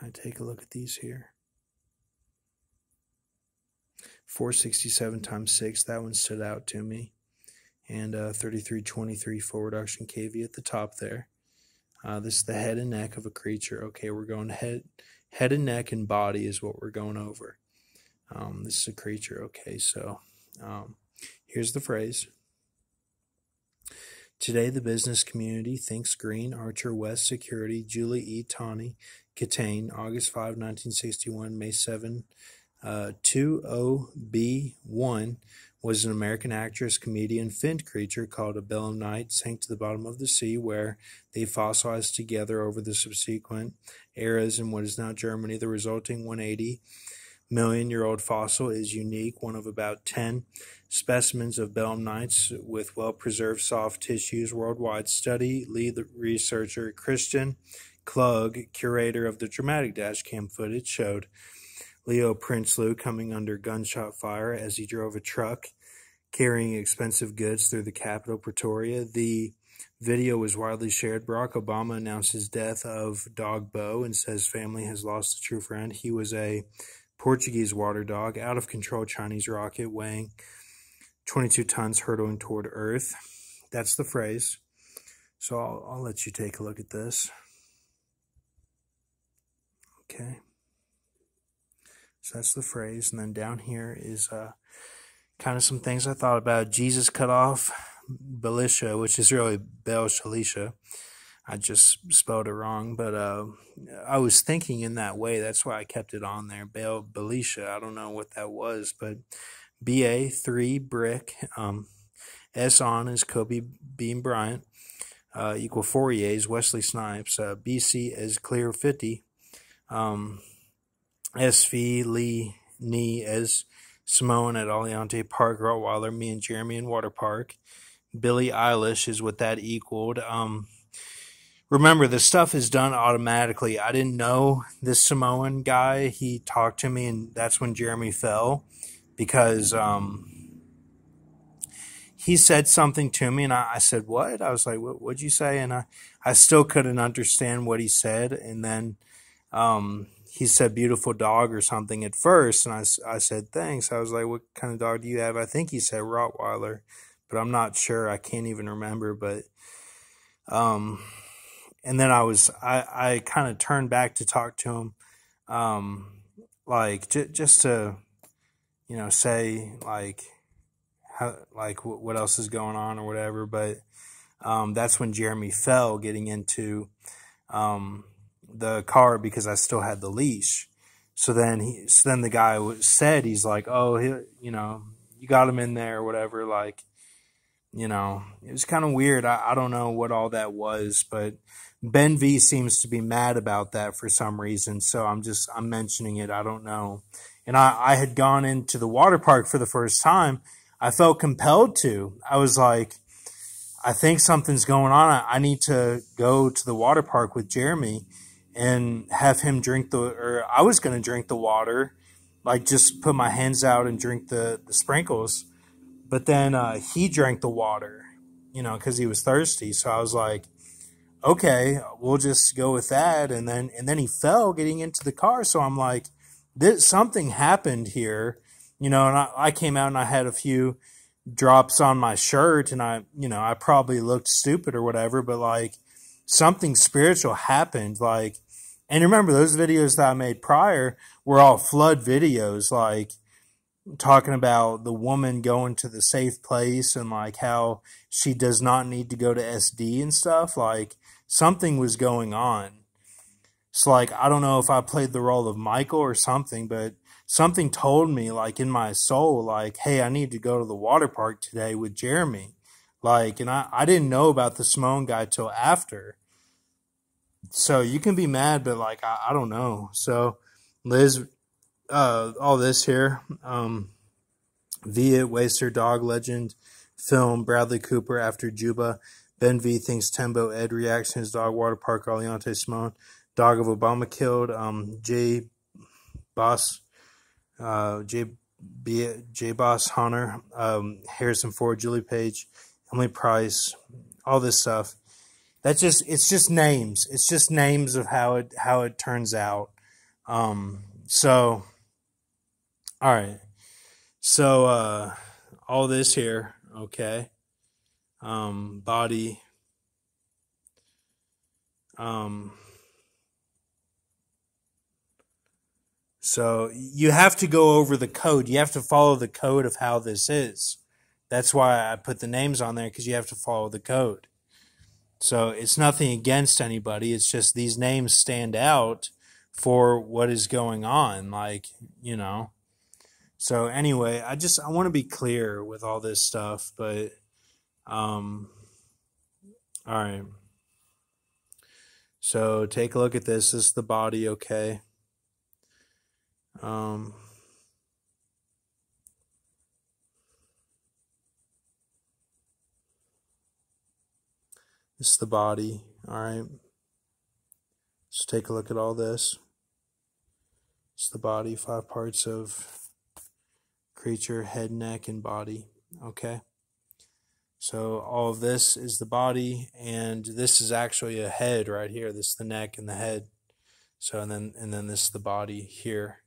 I take a look at these here. 467 times 6, that one stood out to me. And 3323 full reduction kV at the top there. This is the head and neck of a creature. Okay, we're going head and neck and body is what we're going over. This is a creature. Okay, so here's the phrase. Today, the business community thinks Green, Archer West Security, Julie E. Tawney, Catane, August 5, 1961, May 7, 20B1, was an American actress, comedian, finned creature called a belemnite, sank to the bottom of the sea, where they fossilized together over the subsequent eras in what is now Germany. The resulting 180-million-year-old fossil is unique, one of about 10 specimens of belemnites with well-preserved soft tissues worldwide. Study lead researcher Christian Klug, curator of the dramatic dashcam footage, showed Leo Prinsloo coming under gunshot fire as he drove a truck carrying expensive goods through the Capitol, Pretoria. The video was widely shared. Barack Obama announced his death of dog Bo and says family has lost a true friend. He was a Portuguese water dog, out-of-control Chinese rocket weighing 22 tons hurtling toward Earth. That's the phrase. So I'll let you take a look at this. Okay. So that's the phrase. And then down here is kind of some things I thought about. Jesus cut off Belisha, which is really Bel Shalisha. I just spelled it wrong, but I was thinking in that way. That's why I kept it on there. Belisha. I don't know what that was, but BA 3 brick. S on is Kobe Bean Bryant. Equal 4 EAs Wesley Snipes. BC is Clear 50. SV Lee Nee as Simone at Aliante Park, Rottweiler, me and Jeremy in Water Park. Billie Eilish is what that equaled. Remember, the stuff is done automatically. I didn't know this Samoan guy. He talked to me, and that's when Jeremy fell, because he said something to me, and I said, what? I was like, what'd you say? And I still couldn't understand what he said, and then he said beautiful dog or something at first, and I said thanks. I was like, what kind of dog do you have? I think he said Rottweiler, but I'm not sure. I can't even remember. But and then I kind of turned back to talk to him, like just to say like what else is going on or whatever. But that's when Jeremy fell getting into the car because I still had the leash. So then the guy said, he's like, oh, you got him in there or whatever. Like, it was kind of weird. I don't know what all that was, but Ben V seems to be mad about that for some reason. So I'm mentioning it. I don't know. And I had gone into the water park for the first time. I felt compelled to. I was like, I think something's going on. I need to go to the water park with Jeremy and have him I was going to drink the water, like just put my hands out and drink the sprinkles. But then he drank the water, because he was thirsty. So I was like, okay, we'll just go with that. And then he fell getting into the car. So I'm like, something happened here, and I came out and I had a few drops on my shirt, and I probably looked stupid or whatever, but like something spiritual happened. Like, and remember those videos that I made prior were all flood videos, like talking about the woman going to the safe place and like how she does not need to go to SD and stuff. Like something was going on. So like, I don't know if I played the role of Michael or something, but something told me like in my soul, like, hey, I need to go to the water park today with Jeremy. Like, and I didn't know about the Simone guy till after. So you can be mad, but like, I don't know. So Liz, all this here, Viet, Waster, Dog Legend, film, Bradley Cooper after Juba, Ben V thinks Tembo, Ed reaction his dog, water park, Aliante Simone, dog of Obama killed, J Boss Hunter, Harrison Ford, Julie Page, Emily Price, all this stuff. It's just names. It's just names of how it turns out. So, all right. So, all this here, okay. Body. So you have to go over the code. You have to follow the code of how this is. That's why I put the names on there, because you have to follow the code. So it's nothing against anybody. It's just these names stand out for what is going on. Like, you know. So anyway, I want to be clear with all this stuff, but all right. So take a look at this. This is the body, okay? This is the body, all right? So take a look at all this. It's the body, 5 parts of creature, head, neck, and body, okay? So all of this is the body, and this is actually a head right here. This is the neck and the head. So and then this is the body here.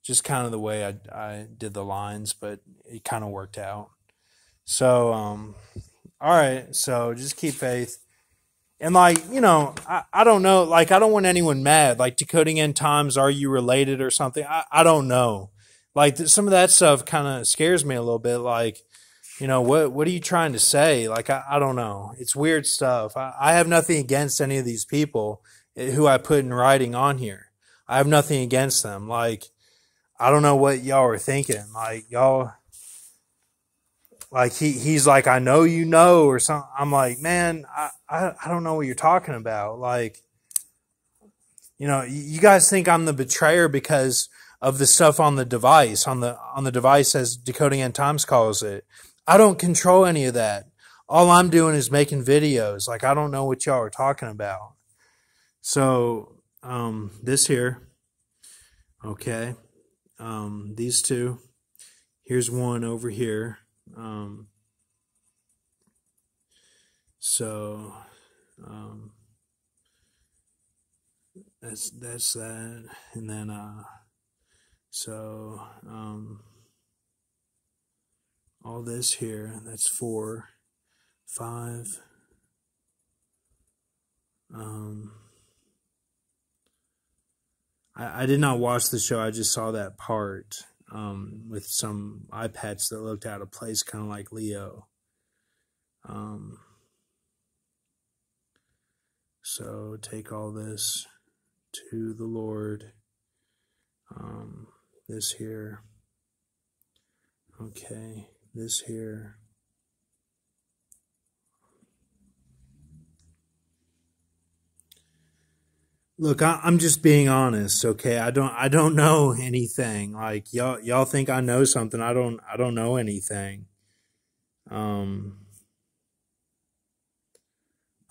Just kind of the way I did the lines, but it kind of worked out. So all right, so just keep faith. And like, you know, I don't know, like I don't want anyone mad. Like Decoding End Times, are you related or something? I don't know. Like some of that stuff kind of scares me a little bit. Like, you know, what are you trying to say? Like, I don't know. It's weird stuff. I have nothing against any of these people who I put in writing on here. I have nothing against them. Like, I don't know what y'all are thinking. Like, y'all, like he's like, I know you know, or something. I'm like, man, I don't know what you're talking about. Like, you know, you guys think I'm the betrayer because of the stuff on the device, on the device, as Decoding End Times calls it. I don't control any of that. All I'm doing is making videos. Like, I don't know what y'all are talking about. So, this here, okay, these two, here's one over here. So, that's that, and then, so, all this here, that's 4, 5, I did not watch the show. I just saw that part with some eye patch that looked out of place, kind of like Leo. So take all this to the Lord. This here. Okay, this here. Look, I'm just being honest, okay? I don't know anything. Like y'all think I know something. I don't know anything. Um,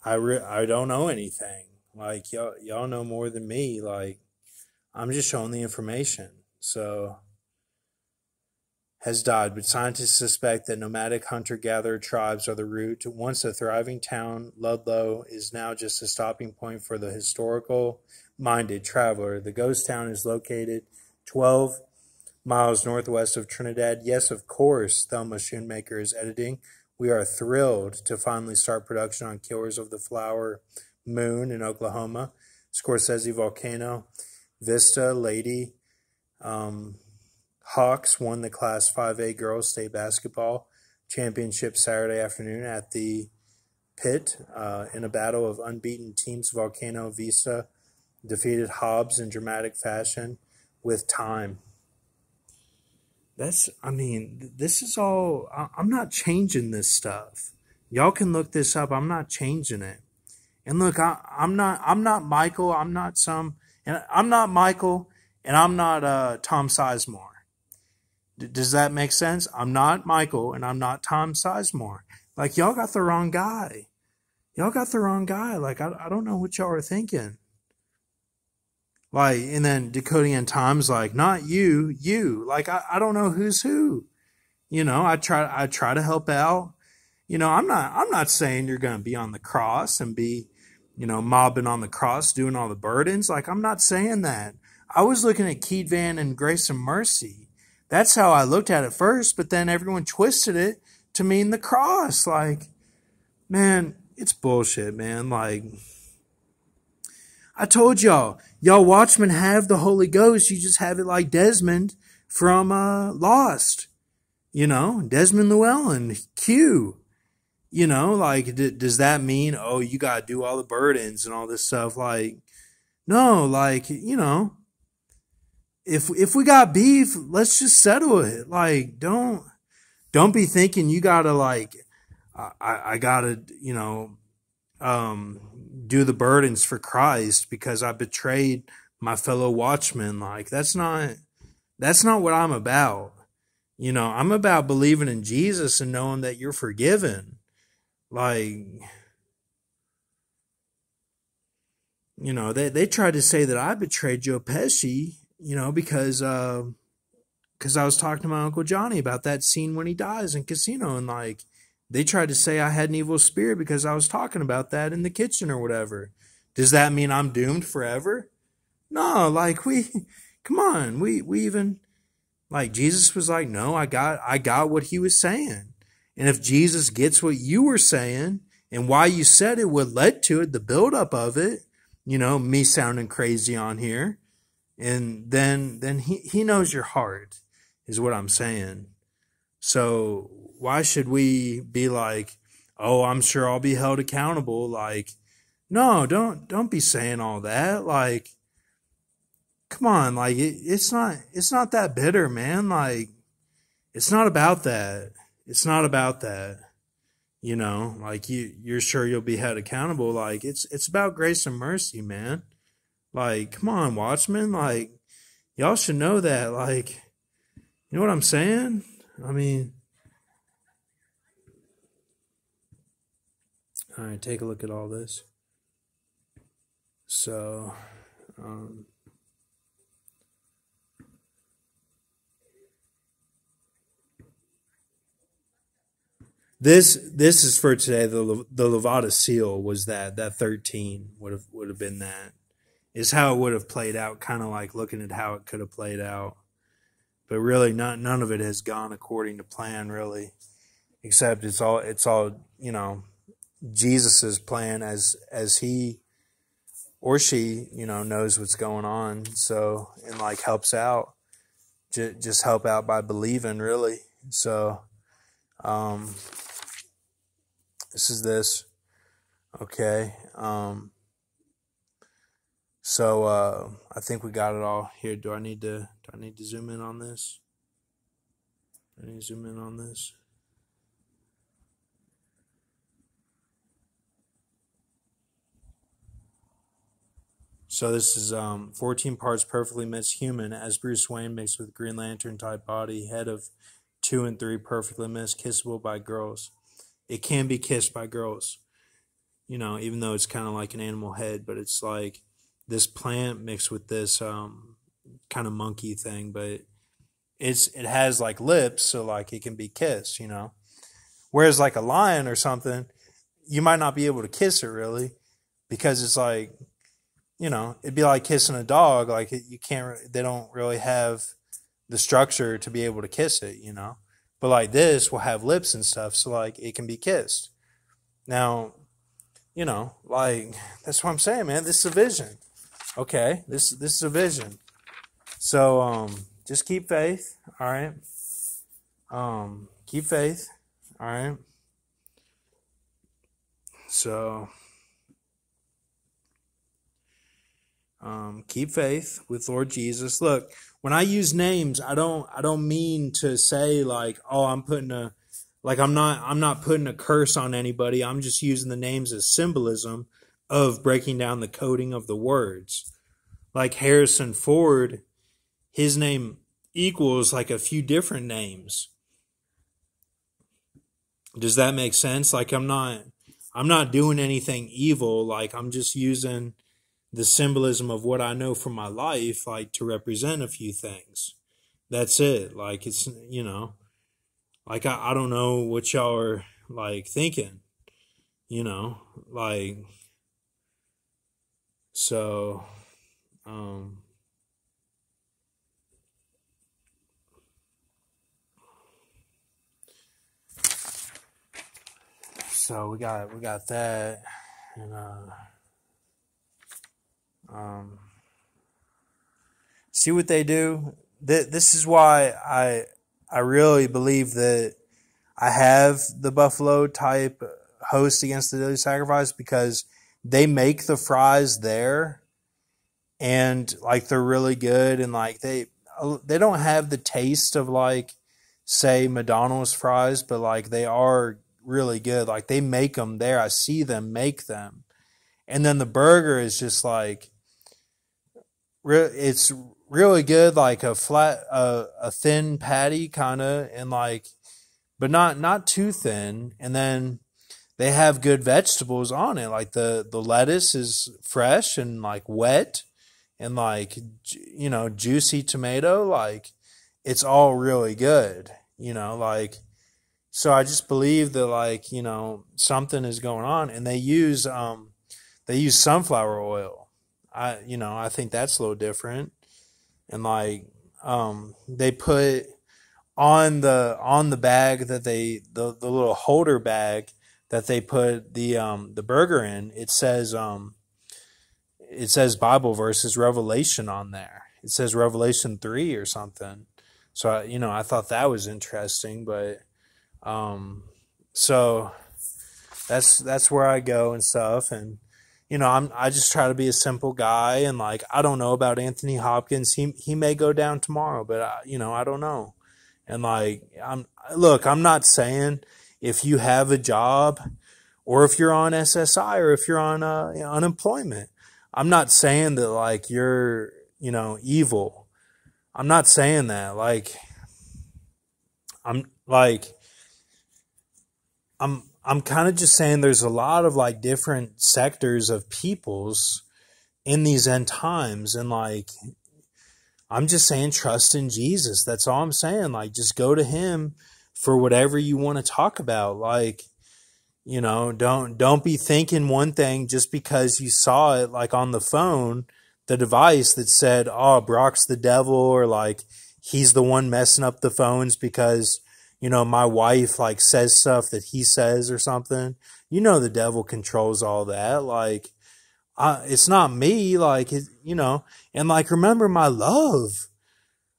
I don't know anything. Like y'all know more than me. Like I'm just showing the information. So has died, but scientists suspect that nomadic hunter-gatherer tribes are the root. Once a thriving town, Ludlow is now just a stopping point for the historical-minded traveler. The ghost town is located 12 miles northwest of Trinidad. Yes, of course, Thelma Schoonmaker is editing. We are thrilled to finally start production on Killers of the Flower Moon in Oklahoma. Scorsese Volcano, Vista, Lady, Hawks won the Class 5A Girls State Basketball Championship Saturday afternoon at the Pit in a battle of unbeaten teams. Volcano Vista defeated Hobbs in dramatic fashion with time. This is all, I'm not changing this stuff. Y'all can look this up. I'm not changing it. And look, I'm not Michael. I'm not Michael, and I'm not Tom Sizemore. Does that make sense? I'm not Michael, and I'm not Tom Sizemore. Like, y'all got the wrong guy. Y'all got the wrong guy. Like, I don't know what y'all are thinking. Like, and then Decoding End Times, like, not you. Like, I don't know who's who. You know, I try to help out. You know, I'm not saying you're going to be on the cross and be, you know, mobbing on the cross, doing all the burdens. Like, I'm not saying that. I was looking at Keith Van and Grace and Mercy. That's how I looked at it first, but then everyone twisted it to mean the cross. Like, man, it's bullshit, man. Like, I told y'all Watchmen have the Holy Ghost. You just have it like Desmond from Lost. You know, Desmond Llewellyn, Q. You know, like, does that mean, oh, you got to do all the burdens and all this stuff? Like, no, like, you know, if we got beef, let's just settle it. Like, don't be thinking you gotta like, I gotta, you know, do the burdens for Christ because I betrayed my fellow watchmen. Like, that's not what I'm about. You know, I'm about believing in Jesus and knowing that you're forgiven. Like, you know, they tried to say that I betrayed Joe Pesci, you know, because I was talking to my Uncle Johnny about that scene when he dies in Casino, and like, they tried to say I had an evil spirit because I was talking about that in the kitchen or whatever. Does that mean I'm doomed forever? No, like, come on, we even, like, Jesus was like, no, I got what he was saying. And if Jesus gets what you were saying and why you said it, what led to it, the buildup of it, you know, me sounding crazy on here, and then he knows your heart, is what I'm saying. So why should we be like, oh, I'm sure I'll be held accountable? Like, no, don't be saying all that. Like, come on, like, it's not that bitter, man. Like, it's not about that. It's not about that. You know, like, you're sure you'll be held accountable. Like, it's about grace and mercy, man. Like, come on, Watchmen. Like, y'all should know that. Like, you know what I'm saying? I mean, all right, take a look at all this. So, this is for today. The Levada seal was that 13 would have been that, is how it would have played out. Kind of like looking at how it could have played out, but really none of it has gone according to plan, really, except it's all you know, Jesus's plan as he or she, you know, knows what's going on. So, and like helps out, just help out by believing, really. So, this is this. Okay. So I think we got it all here. Do I need to zoom in on this? Do I need to zoom in on this? So this is 14 parts perfectly mixed human as Bruce Wayne mixed with Green Lantern type body, head of 2 and 3 perfectly mixed, kissable by girls. It can be kissed by girls, you know, even though it's kind of like an animal head, but it's like this plant mixed with this kind of monkey thing, but it has like lips, so like it can be kissed, you know. Whereas like a lion or something, you might not be able to kiss it really, because it's like, you know, it'd be like kissing a dog. Like, you can't, they don't really have the structure to be able to kiss it, you know. But like this will have lips and stuff, so like it can be kissed. Now, you know, like, that's what I'm saying, man. This is a vision. Okay, this is a vision. So just keep faith, all right? Keep faith, all right? So keep faith with Lord Jesus. Look, when I use names, I don't mean to say like, oh, I'm not putting a curse on anybody. I'm just using the names as symbolism of breaking down the coding of the words. Like Harrison Ford, his name equals like a few different names. Does that make sense? Like, I'm not doing anything evil. Like, I'm just using the symbolism of what I know from my life, like, to represent a few things. That's it. Like, it's, you know, like, I don't know what y'all are like thinking, you know, like, so, So we got that, and see what they do. This is why I really believe that I have the Buffalo type host against the daily sacrifice, because they make the fries there, and like they're really good, and like they don't have the taste of like, say, McDonald's fries, but like they are really good. Like they make them there. I see them make them. And then the burger is just like, it's really good, like a flat, a thin patty kind of, and like, but not too thin. And then they have good vegetables on it. Like the lettuce is fresh and like wet, and like, juicy tomato. Like it's all really good, like, so I just believe that, like, something is going on, and they use sunflower oil. I think that's a little different. And like, they put on the bag that the little holder bag that they put the burger in, it says Bible verses, Revelation on there. It says Revelation 3 or something. So I thought that was interesting, but so that's where I go and stuff. And I just try to be a simple guy, and like, I don't know about Anthony Hopkins. He may go down tomorrow, but I don't know. And like, I'm not saying if you have a job, or if you're on SSI, or if you're on unemployment, I'm not saying that like you're evil. I'm not saying that. Like, I'm kind of just saying there's a lot of like different sectors of peoples in these end times, and like, I'm just saying trust in Jesus. That's all I'm saying. Like, just go to him for whatever you want to talk about. Like, don't be thinking one thing just because you saw it like on the phone, the device that said, oh, Brock's the devil, or like he's the one messing up the phones because my wife like says stuff that he says or something. The devil controls all that. Like, it's not me. Like, and like, remember my love.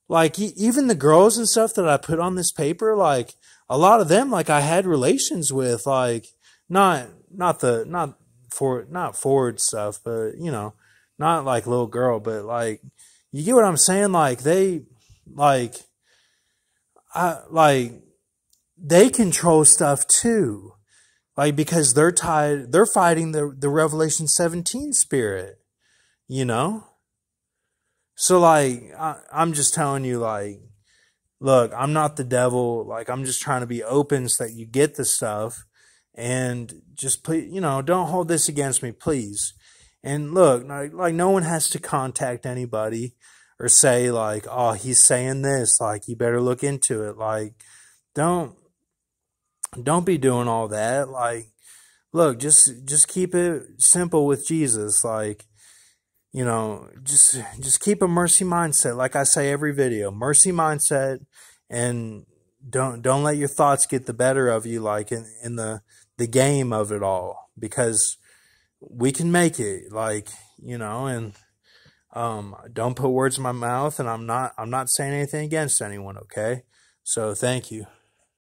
Like, even the girls and stuff that I put on this paper, like a lot of them, like I had relations with, like not forward stuff, but not like little girl, but like, you get what I'm saying? Like they control stuff too. Like, because they're fighting the Revelation 17 spirit, So like, I'm just telling you, like, look, I'm not the devil. Like, I'm just trying to be open so that you get the stuff, and just please, don't hold this against me, please. And look, like no one has to contact anybody or say like, oh, he's saying this, like you better look into it. Like, don't be doing all that. Like, look, just keep it simple with Jesus. Like, just keep a mercy mindset. Like I say every video, mercy mindset, and don't let your thoughts get the better of you, like in the game of it all, because we can make it, like, and don't put words in my mouth, and I'm not saying anything against anyone, okay? So thank you.